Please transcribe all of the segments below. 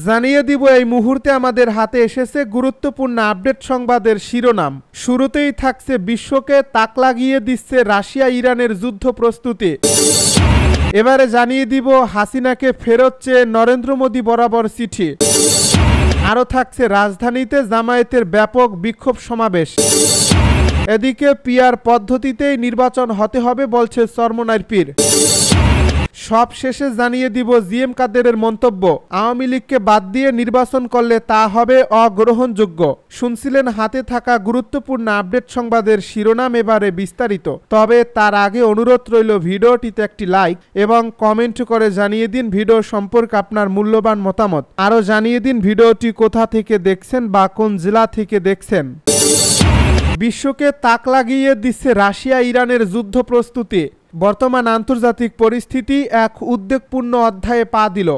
জানিয়ে দিব এই মুহূর্তে আমাদের হাতে এসেছে গুরুত্বপূর্ণ আপডেট সংবাদের শিরোনাম। শুরুতেই থাকছে বিশ্বকে তাক লাগিয়ে দিচ্ছে রাশিয়া ইরানের যুদ্ধ প্রস্তুতি। এবারে জানিয়ে দিব হাসিনাকে ফেরত চেয়ে নরেন্দ্র মোদী বরাবর চিঠি। আরও থাকছে রাজধানীতে জামায়াতের ব্যাপক বিক্ষোভ সমাবেশ। এদিকে পিআর পদ্ধতিতেই নির্বাচন হতে হবে বলছে চরমোনাইর পীর। সব শেষে জানিয়ে দিব জিএম কাদেরের মন্তব্য, আওয়ামী লীগকে বাদ দিয়ে নির্বাচন করলে তা হবে অগ্রহণযোগ্য। শুনছিলেন হাতে থাকা গুরুত্বপূর্ণ আপডেট সংবাদের শিরোনাম, এবারে বিস্তারিত। তবে তার আগে অনুরোধ রইল ভিডিওটিতে একটি লাইক এবং কমেন্ট করে জানিয়ে দিন ভিডিও সম্পর্কে আপনার মূল্যবান মতামত। আরও জানিয়ে দিন ভিডিওটি কোথা থেকে দেখছেন বা কোন জেলা থেকে দেখছেন। বিশ্বকে তাক লাগিয়ে দিচ্ছে রাশিয়া ইরানের যুদ্ধ প্রস্তুতি। বর্তমান আন্তর্জাতিক পরিস্থিতি এক উদ্বেগপূর্ণ অধ্যায়ে পা দিল।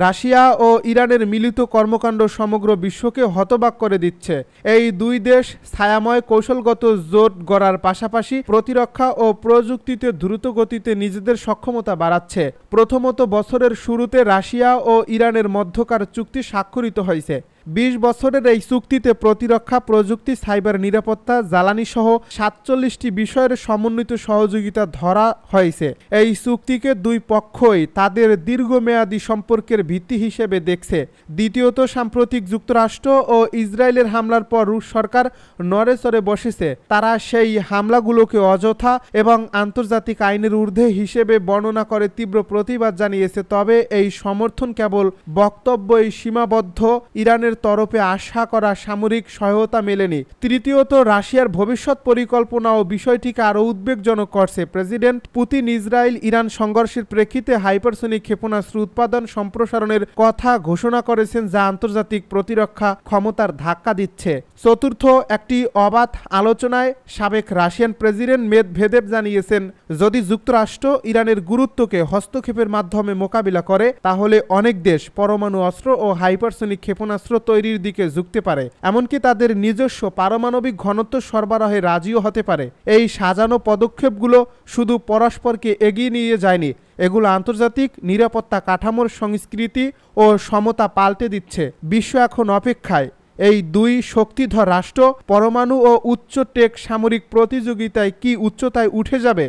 রাশিয়া ও ইরানের মিলিত কর্মকাণ্ড সমগ্র বিশ্বকে হতবাক করে দিচ্ছে। এই দুই দেশ ছায়াময় কৌশলগত জোট গড়ার পাশাপাশি প্রতিরক্ষা ও প্রযুক্তিতে দ্রুত গতিতে নিজেদের সক্ষমতা বাড়াচ্ছে। প্রথমত বছরের শুরুতে রাশিয়া ও ইরানের মধ্যকার চুক্তি স্বাক্ষরিত হয়েছে। ২০ বছরের এই চুক্তিতে প্রতিরক্ষা প্রযুক্তি, সাইবার নিরাপত্তা, জ্বালানি সহ ৪৭টি বিষয়ের সমন্বিত সহযোগিতা ধরা হয়েছে। এই চুক্তিকে দুই পক্ষই তাদের দীর্ঘমেয়াদী সম্পর্কের ভিত্তি হিসেবে দেখছে। দ্বিতীয়ত, সাম্প্রতিক যুক্তরাষ্ট্র ও ইসরায়েলের হামলার পর রুশ সরকার নড়েচড়ে বসেছে। তারা সেই হামলাগুলোকে অযথা এবং আন্তর্জাতিক আইনের ঊর্ধ্বে হিসেবে বর্ণনা করে তীব্র প্রতিবাদ জানিয়েছে। তবে এই সমর্থন কেবল বক্তব্যই সীমাবদ্ধ। ইরানের তরফে আশা করা সামরিক সহায়তা মেলেনি। তৃতীয়ত, রাশিয়ার ভবিষ্যৎ পরিকল্পনা ও বিষয়টিকে আরও উদ্বেগজনক করছে। প্রেসিডেন্ট পুতিন ইসরায়েল ইরান সংঘর্ষের প্রেক্ষিতে হাইপারসনিক ক্ষেপণাস্ত্র উৎপাদন সম্প্রসারণের কথা ঘোষণা করেছেন, যা আন্তর্জাতিক প্রতিরক্ষা ক্ষমতার ধাক্কা দিচ্ছে। চতুর্থ, একটি অবাধ আলোচনায় সাবেক রাশিয়ান প্রেসিডেন্ট মেদভেদেভ জানিয়েছেন, যদি যুক্তরাষ্ট্র ইরানের গুরুত্বকে হস্তক্ষেপের মাধ্যমে মোকাবিলা করে তাহলে অনেক দেশ পরমাণু অস্ত্র ও হাইপারসনিক ক্ষেপণাস্ত্র তৈরির দিকে ঝুঁকতে পারে, এমনকি তাদের নিজস্ব পারমাণবিক ঘনত্ব সরবরাহে রাজিও হতে পারে। এই সাজানো পদক্ষেপগুলো শুধু পরস্পরকে এগিয়ে নিয়ে যায়নি, এগুলো আন্তর্জাতিক নিরাপত্তা কাঠামোর সংস্কৃতি ও সমতা পাল্টে দিচ্ছে। বিশ্ব এখন অপেক্ষায়। এই দুই শক্তিধর রাষ্ট্র পরমাণু ও উচ্চ টেক সামরিক প্রতিযোগিতায় কি উচ্চতায় উঠে যাবে।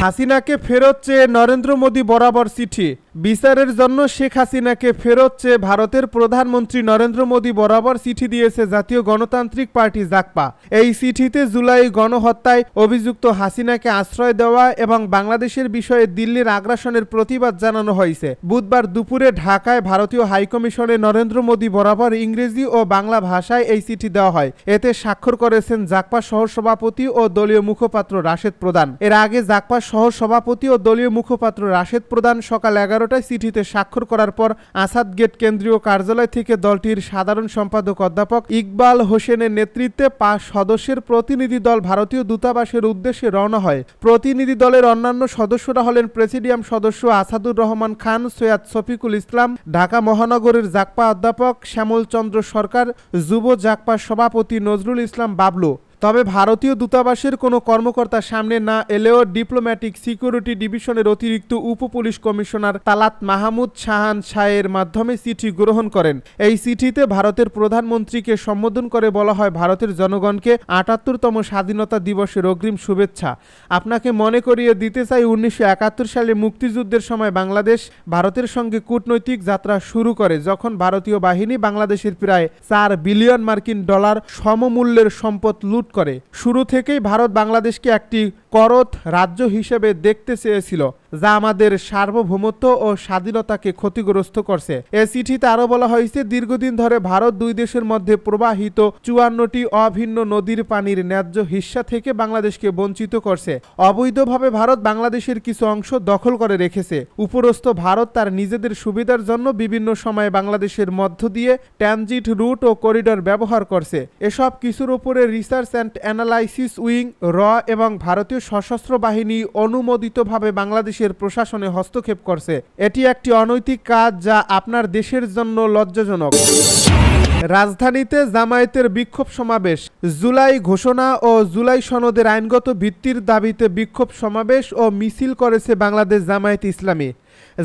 হাসিনাকে ফেরত চেয়ে নরেন্দ্র মোদী বরাবর চিঠি। বিচারের জন্য শেখ হাসিনাকে ফেরত চেয়ে ভারতের প্রধানমন্ত্রী নরেন্দ্র মোদী বরাবর চিঠি দিয়েছে জাতীয় গণতান্ত্রিক পার্টি জাকপা। এই চিঠিতে জুলাই গণহত্যায় অভিযুক্ত হাসিনাকে আশ্রয় দেওয়া এবং বাংলাদেশের বিষয়ে দিল্লির আগ্রাসনের প্রতিবাদ জানানো হয়েছে। বুধবার দুপুরে ঢাকায় ভারতীয় হাইকমিশনে নরেন্দ্র মোদী বরাবর ইংরেজি ও বাংলা ভাষায় এই চিঠি দেওয়া হয়। এতে স্বাক্ষর করেছেন জাকপা সহসভাপতি ও দলীয় মুখপাত্র রাশেদ প্রধান। এর আগে জাকপা সহসভাপতি ও দলীয় মুখপাত্র রাশেদ প্রধান সকাল 11টায় চিঠিতে স্বাক্ষর করার পর আসাদ গেট কেন্দ্রীয় কার্যালয় থেকে দলটির সাধারণ সম্পাদক অধ্যাপক ইকবাল হোসেনের নেতৃত্বে ৫ সদস্যের প্রতিনিধি দল ভারতীয় দূতাবাসের উদ্দেশ্যে রওনা হয়। প্রতিনিধি দলের অন্যান্য সদস্যরা হলেন প্রেসিডিয়াম সদস্য আসাদুর রহমান খান, সৈয়দ শফিকুল ইসলাম, ঢাকা মহানগরের জাকপা অধ্যাপক শ্যামল চন্দ্র সরকার, যুব জাকপা সভাপতি নজরুল ইসলাম বাবলু। তবে ভারতীয় দূতাবাসের কোনো কর্মকর্তা সামনে না এলেও ডিপ্লোম্যাটিক সিকিউরিটি ডিভিশনের অতিরিক্ত উপ পুলিশ কমিশনার তালাত মাহমুদ শাহান শাহের মাধ্যমে চিঠি গ্রহণ করেন। এই চিঠিতে ভারতের প্রধানমন্ত্রীকে সম্বোধন করে বলা হয়, ভারতের জনগণকে ৭৮তম স্বাধীনতা দিবসের অগ্রিম শুভেচ্ছা। আপনাকে মনে করিয়ে দিতে চাই, ১৯৭১ সালে মুক্তিযুদ্ধের সময় বাংলাদেশ ভারতের সঙ্গে কূটনৈতিক যাত্রা শুরু করে, যখন ভারতীয় বাহিনী বাংলাদেশের প্রায় ৪ বিলিয়ন মার্কিন ডলার সমমূল্যের সম্পদ লুট করে। শুরু থেকেই ভারত বাংলাদেশকে একটি করত রাজ্য হিসেবে দেখতে চেয়েছিল, যা আমাদের সার্বভৌমত্ব ও স্বাধীনতাকে ক্ষতিগ্রস্ত করছে। এ চিঠিতে আরও বলা হয়েছে, দীর্ঘদিন ধরে ভারত দুই দেশের মধ্যে প্রবাহিত ৫৪টি অভিন্ন নদীর পানির ন্যায্য হিস্সা থেকে বাংলাদেশকে বঞ্চিত করছে। অবৈধভাবে ভারত বাংলাদেশের কিছু অংশ দখল করে রেখেছে। উপরস্থ ভারত তার নিজেদের সুবিধার জন্য বিভিন্ন সময়ে বাংলাদেশের মধ্য দিয়ে ট্রানজিট রুট ও করিডর ব্যবহার করছে। এসব কিছুর উপরে রিসার্চ অ্যান্ড অ্যানালাইসিস উইং র এবং ভারতীয় সশস্ত্র বাহিনী অনুমোদিতভাবে বাংলাদেশের প্রশাসনে হস্তক্ষেপ করছে। এটি একটি অনৈতিক কাজ, যা আপনার দেশের জন্য লজ্জাজনক। রাজধানীতে জামায়াতের বিক্ষোভ সমাবেশ। জুলাই ঘোষণা ও জুলাই সনদের আইনগত ভিত্তির দাবিতে বিক্ষোভ সমাবেশ ও মিছিল করেছে বাংলাদেশ জামায়াতে ইসলামী।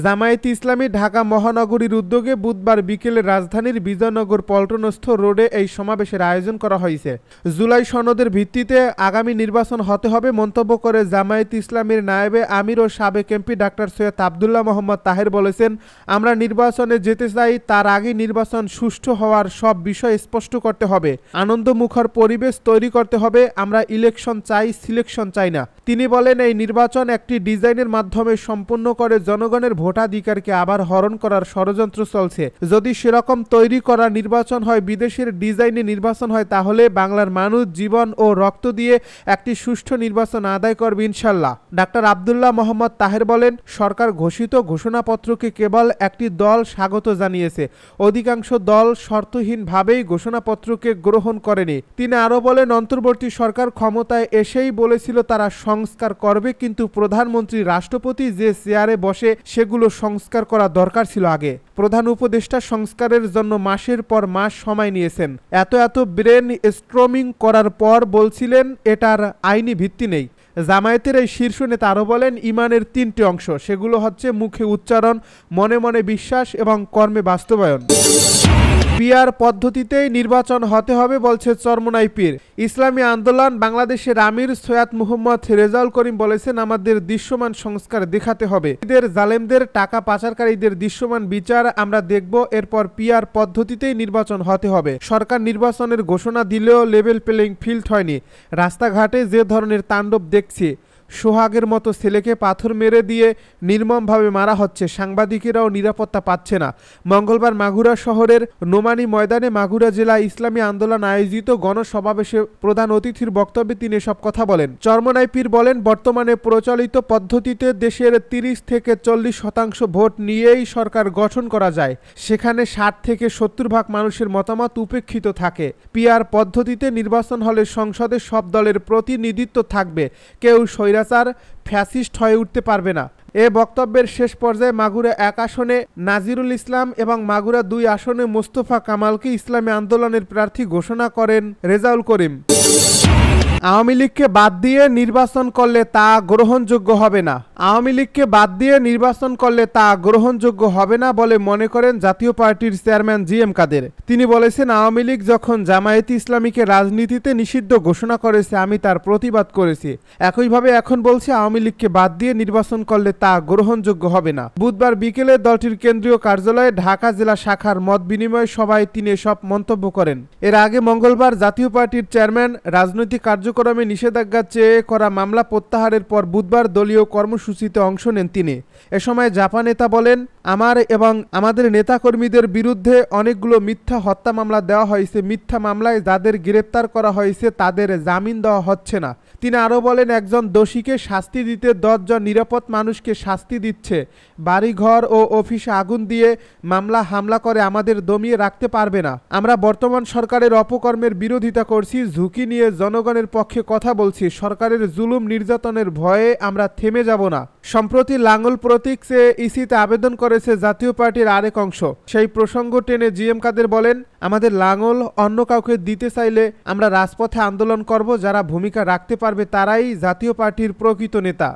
জামায়াতে ইসলামী ঢাকা মহানগরীর উদ্যোগে বুধবার বিকেলে রাজধানীর বিজয়নগর পল্টনস্থ রোডে এই সমাবেশের আয়োজন করা হয়েছে। জুলাই সনদের ভিত্তিতে আগামী নির্বাচন হতে হবে মন্তব্য করে জামায়াতে ইসলামীর নায়েবে আমির ও সাবেক এমপি ডাক্তার সৈয়দ আব্দুল্লাহ মোহাম্মদ তাহের বলেছেন, আমরা নির্বাচনে যেতে চাই, তার আগে নির্বাচন সুষ্ঠু হওয়ার সব বিষয় স্পষ্ট করতে হবে, আনন্দমুখর পরিবেশ তৈরি করতে হবে। আমরা ইলেকশন চাই, সিলেকশন চাই না। তিনি বলেন, এই নির্বাচন একটি ডিজাইনের মাধ্যমে সম্পূর্ণ করে জনগণের ভোটাধিকারকে আবার হরণ করার ষড়যন্ত্র চলছে। যদি সেরকম তৈরি করা নির্বাচন হয়, বিদেশের ডিজাইনে নির্বাচন হয়, তাহলে বাংলার মানুষ জীবন ও রক্ত দিয়ে একটি সুষ্ঠু নির্বাচন আদায় করবে ইনশাল্লাহ। ডাক্তার আব্দুল্লাহ মোহাম্মদ তাহের বলেন, সরকার ঘোষিত ঘোষণাপত্রকে কেবল একটি দল স্বাগত জানিয়েছে, অধিকাংশ দল শর্তহীনভাবেই ঘোষণাপত্রকে গ্রহণ করেনি। তিনি আরও বলেন, অন্তর্বর্তী সরকার ক্ষমতায় এসেই বলেছিল তারা সংস্কার করবে, কিন্তু প্রধানমন্ত্রী রাষ্ট্রপতি যে চেয়ারে বসে সেগুলো সংস্কার করা দরকার ছিল আগে। প্রধান উপদেষ্টা সংস্কারের জন্য মাসের পর মাস সময় নিয়েছেন। এত ব্রেন স্ট্রমিং করার পর বলছিলেন এটার আইনি ভিত্তি নেই। জামায়াতের এই শীর্ষ নেতা আরও বলেন, ইমানের 3টি অংশ, সেগুলো হচ্ছে মুখে উচ্চারণ, মনে মনে বিশ্বাস এবং কর্মে বাস্তবায়ন। পিআর পদ্ধতিতেই নির্বাচন হতে হবে বলছে চরমোনাই পীর। ইসলামী আন্দোলন বাংলাদেশের আমির সৈয়দ মুহম্মদ রেজাউল করিম বলেছেন, আমাদের দৃশ্যমান সংস্কার দেখাতে হবে। এদের জালেমদের, টাকা পাচারকারীদের দৃশ্যমান বিচার আমরা দেখব। এরপর পিআর পদ্ধতিতেই নির্বাচন হতে হবে। সরকার নির্বাচনের ঘোষণা দিলেও লেভেল প্লেইং ফিল্ড হয়নি। রাস্তাঘাটে যে ধরনের তাণ্ডব দেখছি, সোহাগের মতো ছেলেকে পাথর মেরে দিয়ে নির্মমভাবে মারা হচ্ছে, সাংবাদিকেরাও নিরাপত্তা পাচ্ছে না। মঙ্গলবার মাগুরা শহরের নোমানী ময়দানে মাগুরা জেলা ইসলামী আন্দোলন আয়োজিত গণসমাবেশে প্রধান অতিথির বক্তব্যে তিনি এসব কথা বলেন। চরমোনাই পীর বলেন, বর্তমানে প্রচলিত পদ্ধতিতে দেশের 30 থেকে 40% ভোট নিয়েই সরকার গঠন করা যায়। সেখানে 60 থেকে 70 ভাগ মানুষের মতামত উপেক্ষিত থাকে। পিআর পদ্ধতিতে নির্বাচন হলে সংসদে সব দলের প্রতিনিধিত্ব থাকবে, কেউ ফ্যাসিস্ট হয়ে উঠতে পারবে না। এ বক্তব্যের শেষ পর্যায়ে মাগুরা 1 আসনে নাজিরুল ইসলাম এবং মাগুরা 2 আসনে মোস্তফা কামালকে ইসলামী আন্দোলনের প্রার্থী ঘোষণা করেন রেজাউল করিম। আওয়ামী লীগকে বাদ দিয়ে নির্বাচন করলে তা গ্রহণযোগ্য হবে না। আওয়ামী লীগকে বাদ দিয়ে নির্বাচন করলে তা গ্রহণযোগ্য হবে না বলে মনে করেন জাতীয় পার্টির চেয়ারম্যান জি.এম. কাদের। তিনি বলেছেন, আওয়ামী লীগ যখন জামায়াতে ইসলামীকে রাজনীতিতে নিষিদ্ধ ঘোষণা করেছে, আমি তার প্রতিবাদ করেছি। একইভাবে এখন বলছে, আওয়ামী লীগকে বাদ দিয়ে নির্বাচন করলে তা গ্রহণযোগ্য হবে না। বুধবার বিকেলে দলটির কেন্দ্রীয় কার্যালয়ে ঢাকা জেলা শাখার মত বিনিময় সভায় তিনি এসব মন্তব্য করেন। এর আগে মঙ্গলবার জাতীয় পার্টির চেয়ারম্যান রাজনৈতিক কার্যক্রমে নিষেধাজ্ঞা চেয়ে করা মামলা প্রত্যাহারের পর বুধবার দলীয় কর্মসূচিতে অংশ নেন তিনি। এ সময় জাপা নেতা বলেন, আমার এবং আমাদের নেতাকর্মীদের বিরুদ্ধে অনেকগুলো মিথ্যা হত্যা মামলা দেওয়া হয়েছে। মিথ্যা মামলায় যাদের গ্রেপ্তার করা হয়েছে তাদের জামিন দেওয়া হচ্ছে না। তিনি আরও বলেন, একজন দোষীকে শাস্তি দিতে 10 জন নিরাপদ মানুষকে শাস্তি দিচ্ছে। বাড়িঘর ও অফিসে আগুন দিয়ে মামলা হামলা করে আমাদের দমিয়ে রাখতে পারবে না। আমরা বর্তমান সরকারের অপকর্মের বিরোধিতা করছি, ঝুঁকি নিয়ে জনগণের পক্ষে কথা বলছি। সরকারের জুলুম নির্যাতনের ভয়ে আমরা থেমে যাব না। সম্প্রতি লাঙ্গল প্রতীক চেয়ে ইসিতে আবেদন করেছে জাতীয় পার্টির আরেক অংশ। সেই প্রসঙ্গ টেনে জি.এম. কাদের বলেন, আমাদের লাঙ্গল অন্য কাউকে দিতে চাইলে আমরা রাজপথে আন্দোলন করব। যারা ভূমিকা রাখতে পারবে তারাই জাতীয় পার্টির প্রকৃত নেতা।